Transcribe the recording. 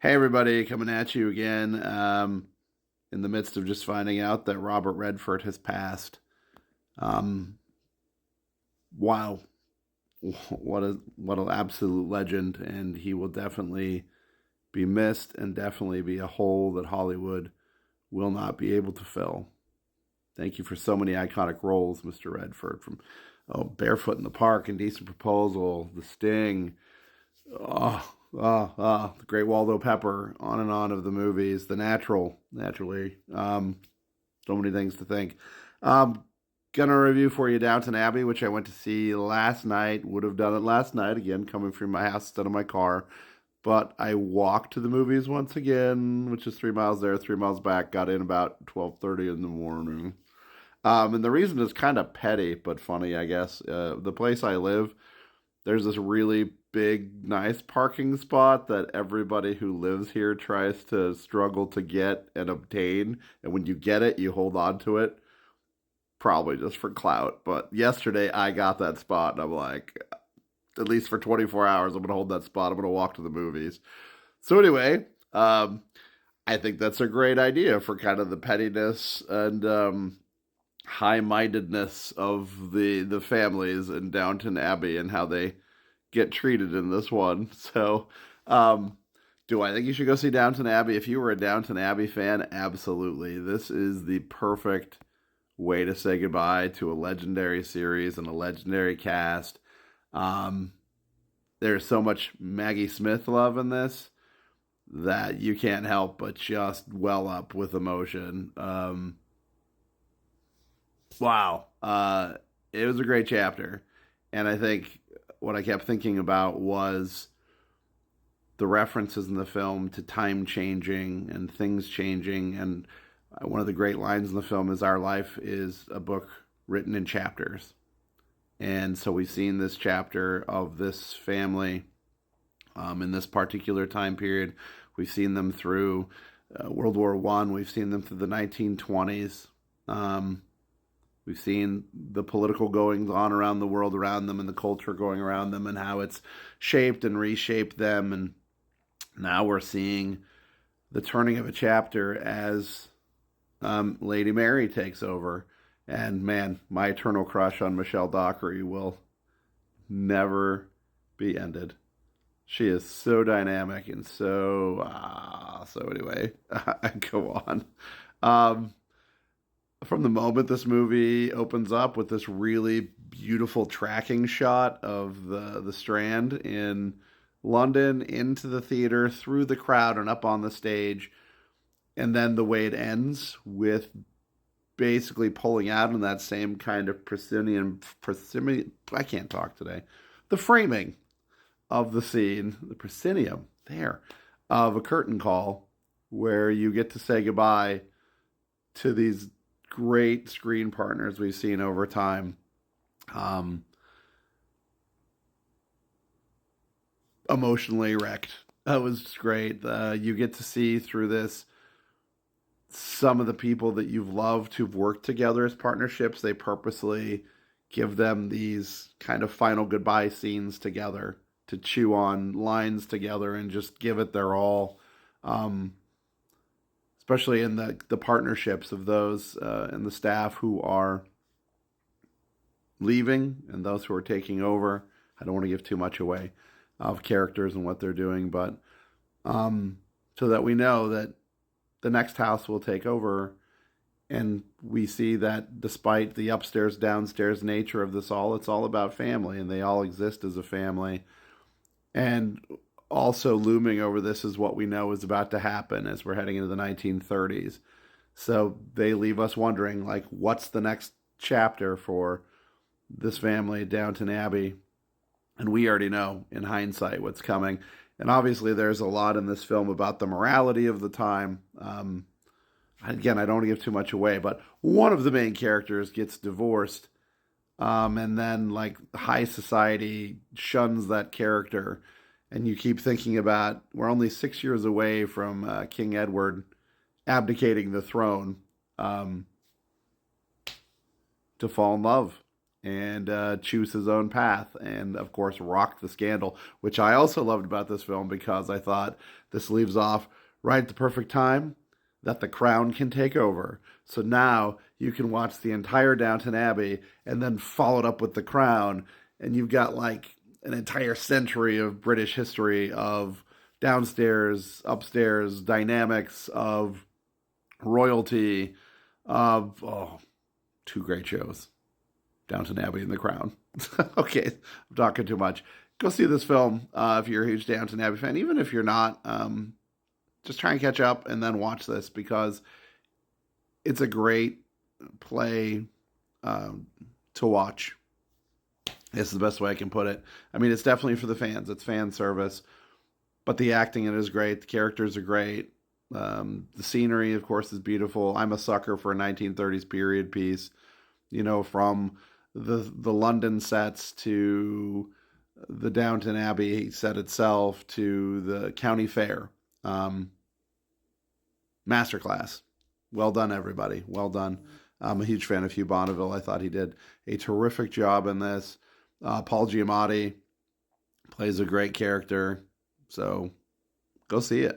Hey everybody, coming at you again. In the midst of just finding out that Robert Redford has passed. Um, wow, what an absolute legend, and he will definitely be missed, and definitely be a hole that Hollywood will not be able to fill. Thank you for so many iconic roles, Mr. Redford, from Barefoot in the Park, Indecent Proposal, The Sting, the Great Waldo Pepper, on and on of the movies. The Natural, naturally. So many things to think. Um, gonna review for you Downton Abbey, which I went to see last night. Would have done it last night again, coming from my house instead of my car. But I walked to the movies once again, which is 3 miles there, 3 miles back. Got in about 12:30 in the morning. And the reason is kind of petty but funny, I guess. The place I live, there's this really big, nice parking spot that everybody who lives here tries to struggle to get and obtain. And when you get it, you hold on to it, probably just for clout. But yesterday, I got that spot, and I'm like, at least for 24 hours, I'm going to hold that spot. I'm going to walk to the movies. So, anyway, I think that's a great idea for kind of the pettiness and high-mindedness of the families in Downton Abbey and how they get treated in this one. So, do I think you should go see Downton Abbey? If you were a Downton Abbey fan, absolutely. This is the perfect way to say goodbye to a legendary series and a legendary cast. Um, there's so much Maggie Smith love in this that you can't help but just well up with emotion. Wow. It was a great chapter. And I think what I kept thinking about was the references in the film to time changing and things changing. And one of the great lines in the film is, "Our life is a book written in chapters." And so we've seen this chapter of this family in this particular time period. We've seen them through World War One. We've seen them through the 1920s. We've seen the political goings on around the world around them and the culture going around them and how it's shaped and reshaped them. And now we're seeing the turning of a chapter as Lady Mary takes over. And man, my eternal crush on Michelle Dockery will never be ended. She is so dynamic and so anyway, go on. Um, from the moment this movie opens up with this really beautiful tracking shot of the Strand in London into the theater, through the crowd and up on the stage, and then the way it ends with basically pulling out in that same kind of proscenium, I can't talk today. The framing of the scene, the proscenium there, of a curtain call where you get to say goodbye to these great screen partners we've seen over time. Emotionally wrecked. That was great. You get to see through this some of the people that you've loved who've worked together as partnerships. They purposely give them these kind of final goodbye scenes together to chew on lines together and just give it their all. Especially in the partnerships of those in the staff who are leaving and those who are taking over. I don't want to give too much away of characters and what they're doing, but so that we know that the next house will take over. And we see that despite the upstairs, downstairs nature of this all, it's all about family, and they all exist as a family. And also looming over this is what we know is about to happen as we're heading into the 1930s. So they leave us wondering, like, what's the next chapter for this family at Downton Abbey? And we already know in hindsight what's coming. And obviously there's a lot in this film about the morality of the time. Again, I don't want to give too much away, but one of the main characters gets divorced. And then, like, high society shuns that character. And you keep thinking about, we're only 6 years away from King Edward abdicating the throne to fall in love. and choose his own path, and of course rock the scandal, which I also loved about this film because I thought this leaves off right at the perfect time that the crown can take over. So now you can watch the entire Downton Abbey and then follow it up with the crown, and you've got like an entire century of British history of downstairs, upstairs dynamics of royalty, of two great shows. Downton Abbey and The Crown. Okay, I'm talking too much. Go see this film if you're a huge Downton Abbey fan. Even if you're not, just try and catch up and then watch this because it's a great play to watch. This is the best way I can put it. I mean, it's definitely for the fans. It's fan service, but the acting in it is great. The characters are great. The scenery, of course, is beautiful. I'm a sucker for a 1930s period piece. You know, from the London sets to the Downton Abbey set itself to the county fair. Masterclass. Well done, everybody. Well done. I'm a huge fan of Hugh Bonneville. I thought he did a terrific job in this. Paul Giamatti plays a great character. So go see it.